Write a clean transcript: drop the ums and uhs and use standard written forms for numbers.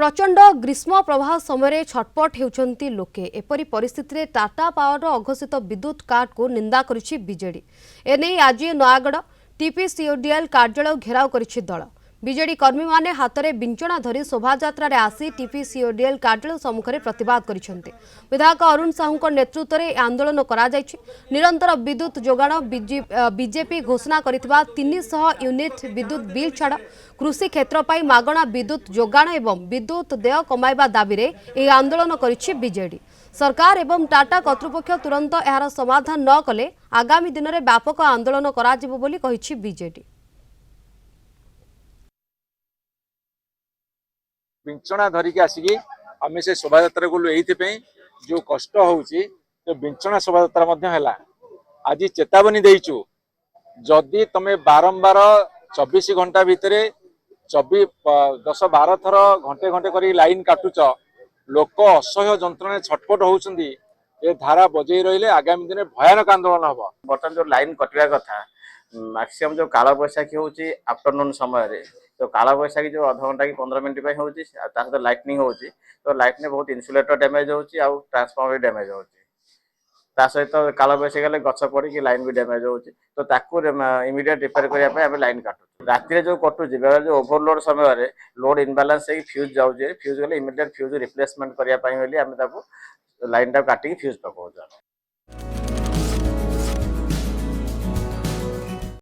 प्रचंड ग्रीष्म प्रवाह समय छटपट होती लोके एपरी परिस्थिति में टाटा पावर अघोषित विद्युत काट को निंदा करिछि बीजेडी। एने आज नयागढ़ टीपीसीओडीएल कार्यालय घेराव करिछि दल। बीजेडी कर्मी माने हाथ में विंचना धरी शोभायात्रा आसी टीपीसीओडीएल कार्यालय सम्मुखें प्रतिवाद करिसेंते। विधायक अरुण साहू नेतृत्व में आंदोलन करा जायछि। निरंतर विद्युत जोगाण बीजेपी घोषणा करिथिबा 300 यूनिट विद्युत बिल छाड़ कृषि क्षेत्र पर मागणा विद्युत जोगाण एवं विद्युत देय कमाइबा दाबी रे ए आंदोलन करिछि बीजेडी। सरकार एवं टाटा कर्तृपक्ष तुरंत एहार समाधान न कले आगामी दिन में व्यापक आंदोलन करा जिवो बोली कहिछि बीजेडी। विंचना धरिकी आसिकी आम से शोभायात्रा गलु ये जो कष्ट होउची तो विंचना शोभायात्रा है। आज चेतावनी देचु जदि तमें बारंबार 24 घंटा भितर 10-12 थर घंटे घंटे कर लाइन काटुच लोक असह्य जंत्रणा छटपट होउछंदी ए धारा बजई रही आगामी दिन भयानक आंदोलन हम। बर्तमान जो लाइन कटिया कथा मैक्सिमम जो काला बैसाखी होची आफ्टरनून समय रे तो काला बैसाखी जो आधा घंटा कि 15 मिनट होची सहित लाइटनिंग होची तो लाइट ने बहुत इन्सुलेटर डैमेज होची आ ट्रांसफॉर्मर डैमेज होची ता सहित काला बैसाखी गले गछ पड़ी कि लाइन भी डैमेज होची तो ताकू इमीडिएट रिपेयर करिया पे हम लाइन काटू। राति जो कटुची बेले जो ओवरलोड समय रे लोड इनबालांस हे फ्यूज जाउजे फ्यूज गले इमीडिएट फ्यूज रिप्लेसमेंट करिया पई बोली हम ताकू लाइन टा काटी फ्यूज पकाउछा।